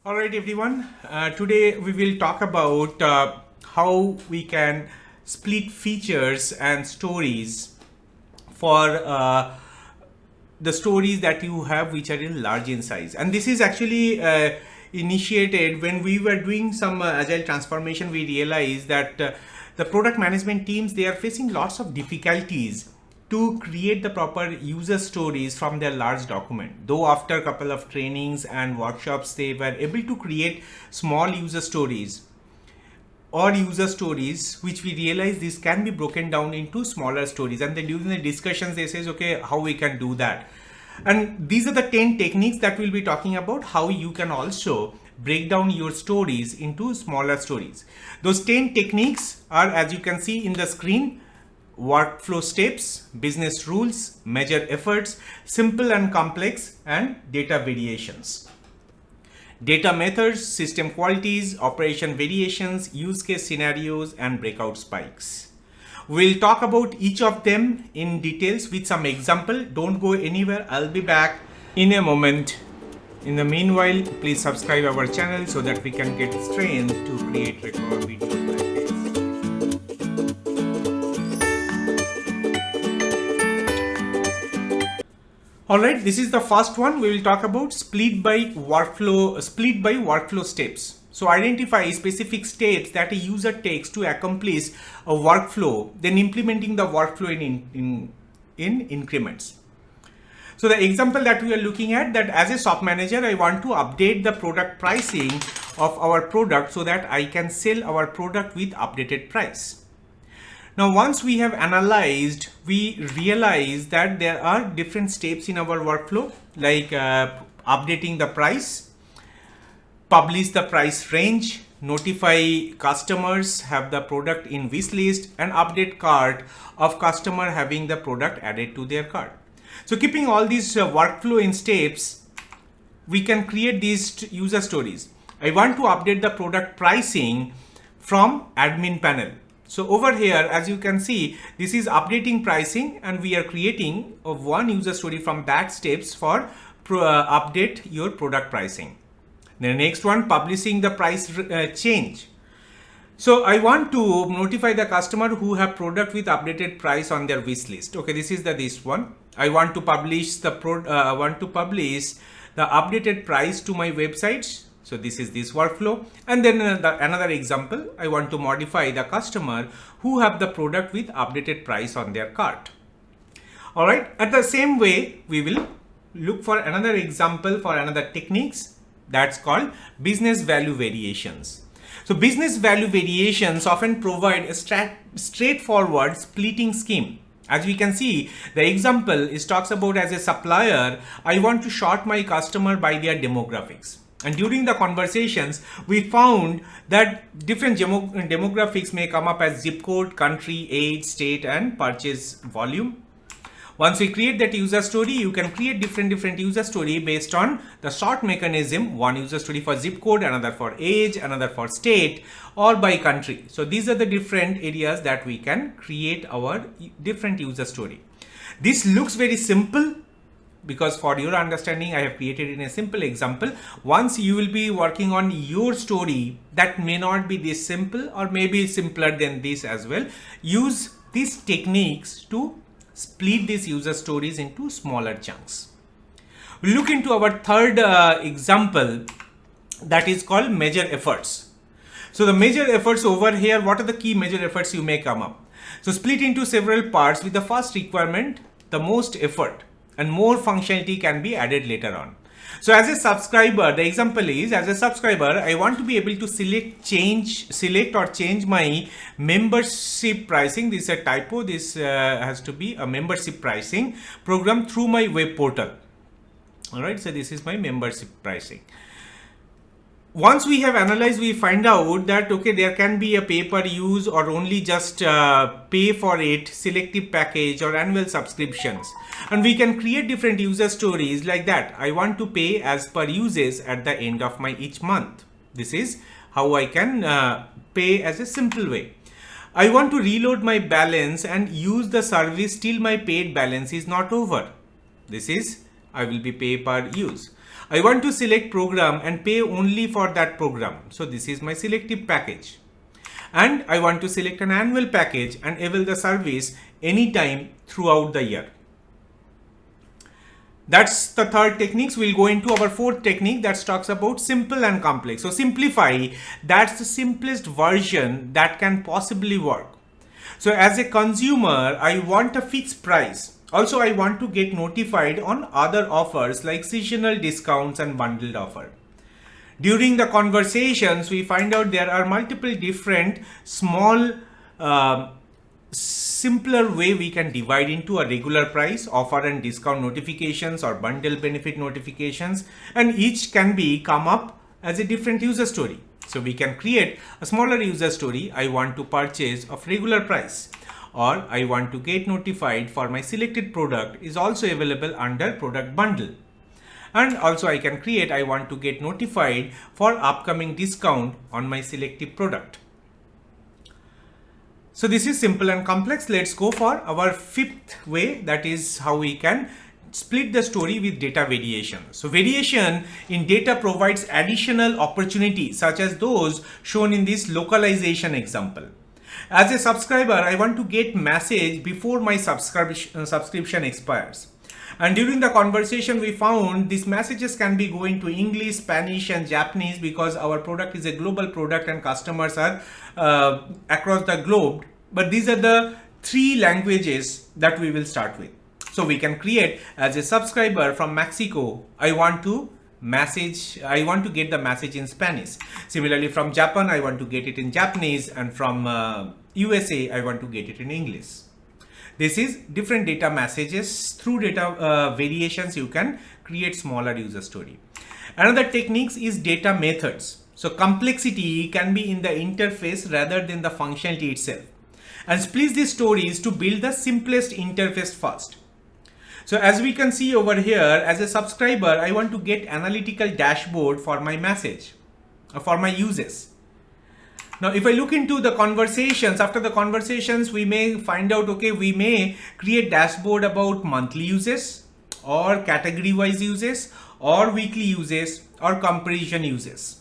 All right, everyone. Today we will talk about how we can split features and stories for the stories that you have which are in large in size. And this is actually initiated when we were doing some agile transformation. We realized that the product management teams, they are facing lots of difficulties to create the proper user stories from their large document. Though after a couple of trainings and workshops, they were able to create small user stories or user stories, which we realize this can be broken down into smaller stories. And then during the discussions, they says, okay, how we can do that. And these are the 10 techniques that we'll be talking about, how you can also break down your stories into smaller stories. Those 10 techniques are, as you can see in the screen: workflow steps, business rules, measure efforts, simple and complex, and data variations. Data methods, system qualities, operation variations, use case scenarios, and breakout spikes. We'll talk about each of them in details with some example. Don't go anywhere. I'll be back in a moment. In the meanwhile, please subscribe our channel so that we can get strength to create record videos like this. All right, this is the first one. We will talk about split by workflow steps. So identify specific steps that a user takes to accomplish a workflow, then implementing the workflow in increments. So the example that we are looking at, that as a shop manager, I want to update the product pricing of our product so that I can sell our product with updated price. Now, once we have analyzed, we realize that there are different steps in our workflow, like updating the price, publish the price range, notify customers, have the product in wish list, and update cart of customer having the product added to their cart. So keeping all these workflow in steps, we can create these user stories. I want to update the product pricing from admin panel. So over here, as you can see, this is updating pricing, and we are creating one user story from that steps for update your product pricing. The next one, publishing the price change. So I want to notify the customer who have product with updated price on their wish list. Okay, this is this one. I want to publish the updated price to my website. So this is this workflow. And then another example, I want to modify the customer who have the product with updated price on their cart. All right. At the same way, we will look for another example for another techniques that's called business value variations. So business value variations often provide a straightforward splitting scheme. As we can see, the example talks about, as a supplier, I want to sort my customer by their demographics. And during the conversations, we found that different demographics may come up as zip code, country, age, state, and purchase volume. Once we create that user story, you can create different user story based on the sort mechanism. One user story for zip code, another for age, another for state, or by country. So these are the different areas that we can create our different user story. This looks very simple, because for your understanding, I have created in a simple example. Once you will be working on your story, that may not be this simple, or maybe simpler than this as well. Use these techniques to split these user stories into smaller chunks. We'll look into our third example, that is called measure efforts. So the measure efforts over here, what are the key measure efforts you may come up? So split into several parts with the first requirement, the most effort, and more functionality can be added later on. So as a subscriber, the example is, as a subscriber, I want to be able to select or change my membership pricing. This is a typo. This has to be a membership pricing program through my web portal. All right. So this is my membership pricing. Once we have analyzed, we find out that, okay, there can be a pay per use or only just pay for it, selective package or annual subscriptions. And we can create different user stories like that. I want to pay as per uses at the end of my each month. This is how I can pay as a simple way. I want to reload my balance and use the service till my paid balance is not over. This is, I will be pay per use. I want to select program and pay only for that program. So this is my selective package. And I want to select an annual package and avail the service anytime throughout the year. That's the third technique. We'll go into our fourth technique that talks about simple and complex. So simplify, that's the simplest version that can possibly work. So as a consumer, I want a fixed price. Also, I want to get notified on other offers like seasonal discounts and bundled offer. During the conversations, we find out there are multiple different small simpler way we can divide into a regular price, offer and discount notifications or bundle benefit notifications, and each can be come up as a different user story. So we can create a smaller user story. I want to purchase of regular price, or I want to get notified for my selected product is also available under product bundle. And also I can create, I want to get notified for upcoming discount on my selective product. So this is simple and complex. Let's go for our fifth way. That is how we can split the story with data variation. So variation in data provides additional opportunities such as those shown in this localization example. As a subscriber, I want to get message before my subscription expires. And during the conversation, we found these messages can be going to English, Spanish, and Japanese because our product is a global product and customers are across the globe. But these are the three languages that we will start with. So we can create as a subscriber from Mexico, I want to get the message in Spanish. Similarly, from Japan, I want to get it in Japanese, and from USA, I want to get it in English. This is different data messages. Through data variations, you can create smaller user story. Another technique is data methods. So complexity can be in the interface rather than the functionality itself. And split these stories to build the simplest interface first. So as we can see over here, as a subscriber, I want to get analytical dashboard for my message, for my users. Now, if I look into the conversations, after the conversations, we may find out, okay, we may create dashboard about monthly uses or category wise uses or weekly uses or comparison uses.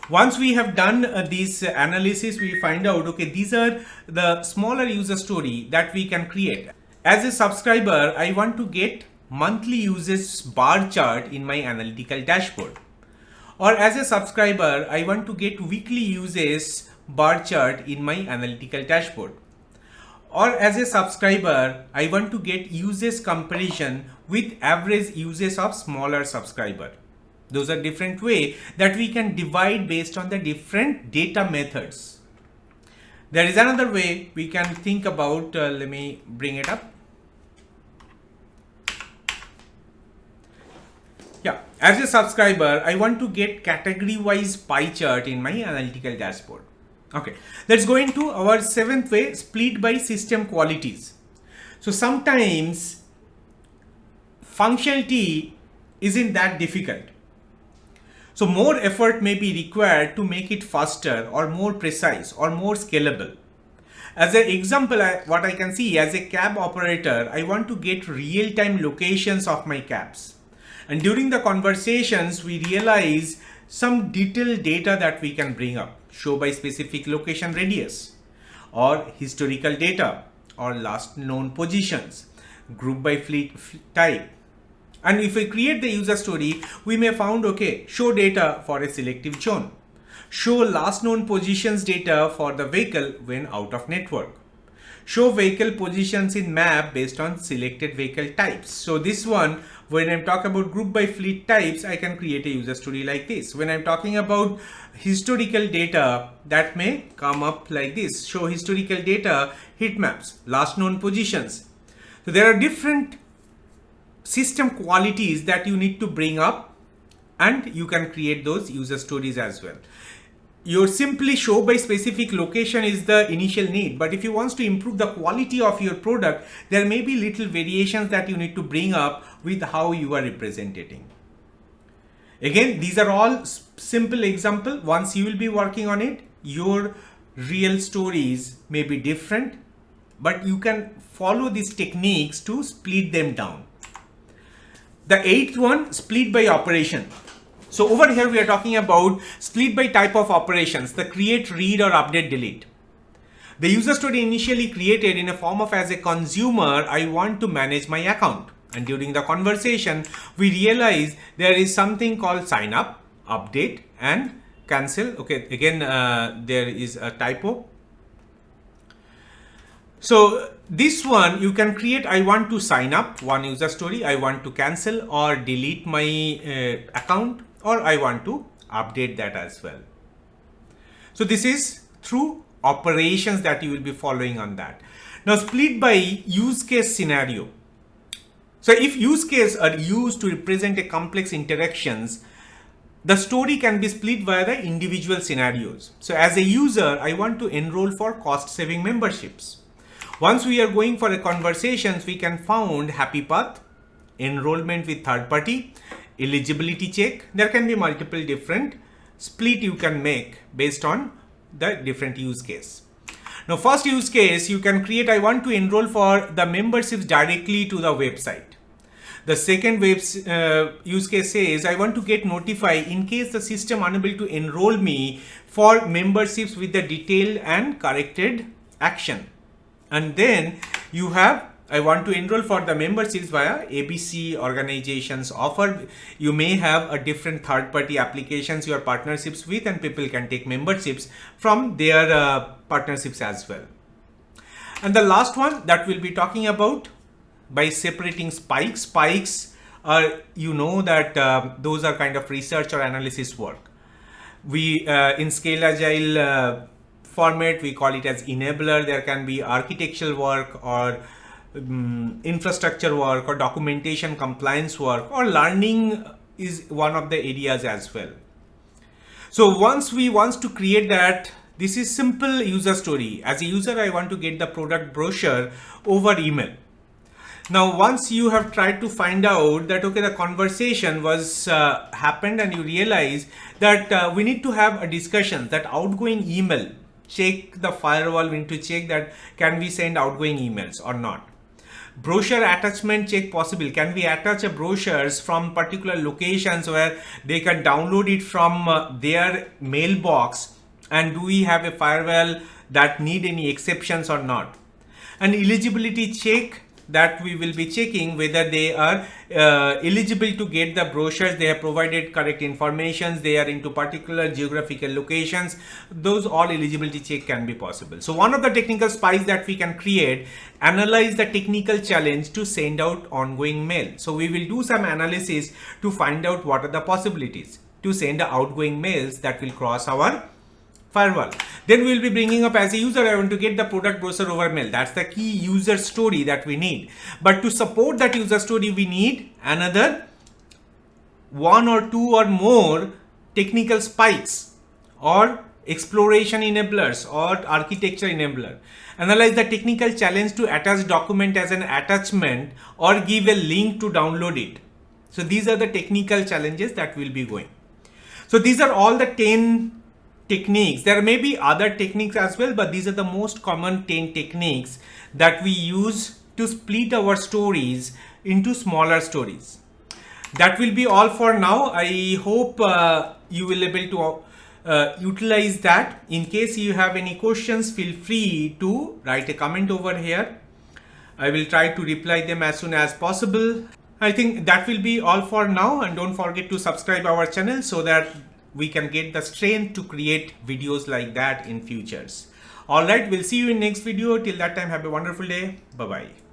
Once we have done this analysis, we find out, okay, these are the smaller user story that we can create. As a subscriber, I want to get monthly uses bar chart in my analytical dashboard. Or as a subscriber, I want to get weekly uses bar chart in my analytical dashboard. Or as a subscriber, I want to get uses comparison with average uses of smaller subscriber. Those are different way that we can divide based on the different data methods. There is another way we can think about, let me bring it up. Yeah, as a subscriber, I want to get category wise pie chart in my analytical dashboard. Okay, let's go into our seventh way, split by system qualities. So sometimes functionality isn't that difficult. So more effort may be required to make it faster or more precise or more scalable. As an example, what I can see as a cab operator, I want to get real-time locations of my cabs. And during the conversations, we realize some detailed data that we can bring up, show by specific location radius, or historical data, or last known positions, group by fleet type. And if we create the user story, we may found, okay, show data for a selective zone, show last known positions data for the vehicle when out of network, show vehicle positions in map based on selected vehicle types. So this one, when I'm talking about group by fleet types, I can create a user story like this. When I'm talking about historical data, that may come up like this, show historical data, heat maps, last known positions. So there are different system qualities that you need to bring up, and you can create those user stories as well. Your simply show by specific location is the initial need, but if you want to improve the quality of your product, there may be little variations that you need to bring up with how you are representing. Again, these are all simple example. Once you will be working on it, your real stories may be different, but you can follow these techniques to split them down. The eighth one, split by operation. So over here we are talking about split by type of operations, the create, read or update, delete. The user story initially created in a form of as a consumer, I want to manage my account. And during the conversation, we realize there is something called sign up, update and cancel. Okay, again, there is a typo. So this one you can create, I want to sign up, one user story, I want to cancel or delete my account, or I want to update that as well. So this is through operations that you will be following on that. Now split by use case scenario. So if use cases are used to represent a complex interactions, the story can be split via the individual scenarios. So as a user, I want to enroll for cost saving memberships. Once we are going for a conversations, we can found happy path, enrollment with third party, eligibility check. There can be multiple different split you can make based on the different use case. Now first use case you can create, I want to enroll for the memberships directly to the website. The second use case says, I want to get notified in case the system unable to enroll me for memberships with the detailed and corrected action. And then you have, I want to enroll for the memberships via ABC organizations offer. You may have a different third party applications you are partnerships with, and people can take memberships from their partnerships as well. And the last one that we'll be talking about by separating spikes. Spikes are, you know that those are kind of research or analysis work. We in Scale Agile format, we call it as enabler. There can be architectural work or infrastructure work or documentation compliance work, or learning is one of the areas as well. So once we want to create that, this is simple user story. As a user, I want to get the product brochure over email. Now, once you have tried to find out that, okay, the conversation was happened and you realize that we need to have a discussion, that outgoing email, check the firewall, we need to check that can we send outgoing emails or not. Brochure attachment check possible. Can we attach a brochures from particular locations where they can download it from their mailbox, and do we have a firewall that need any exceptions or not? And eligibility check, that we will be checking whether they are eligible to get the brochures, they have provided correct information, they are into particular geographical locations. Those all eligibility check can be possible. So one of the technical spies that we can create, analyze the technical challenge to send out ongoing mail. So we will do some analysis to find out what are the possibilities to send the outgoing mails that will cross our firewall. Then we will be bringing up, as a user, I want to get the product brochure over mail. That's the key user story that we need. But to support that user story, we need another one or two or more technical spikes or exploration enablers or architecture enabler. Analyze the technical challenge to attach document as an attachment or give a link to download it. So these are the technical challenges that we'll be going. So these are all the 10 techniques. There may be other techniques as well, but these are the most common 10 techniques that we use to split our stories into smaller stories. That will be all for now. I hope you will be able to utilize that. In case you have any questions, feel free to write a comment over here. I will try to reply them as soon as possible. I think that will be all for now, and don't forget to subscribe our channel so that we can get the strength to create videos like that in futures. All right, we'll see you in next video. Till that time, have a wonderful day. Bye-bye.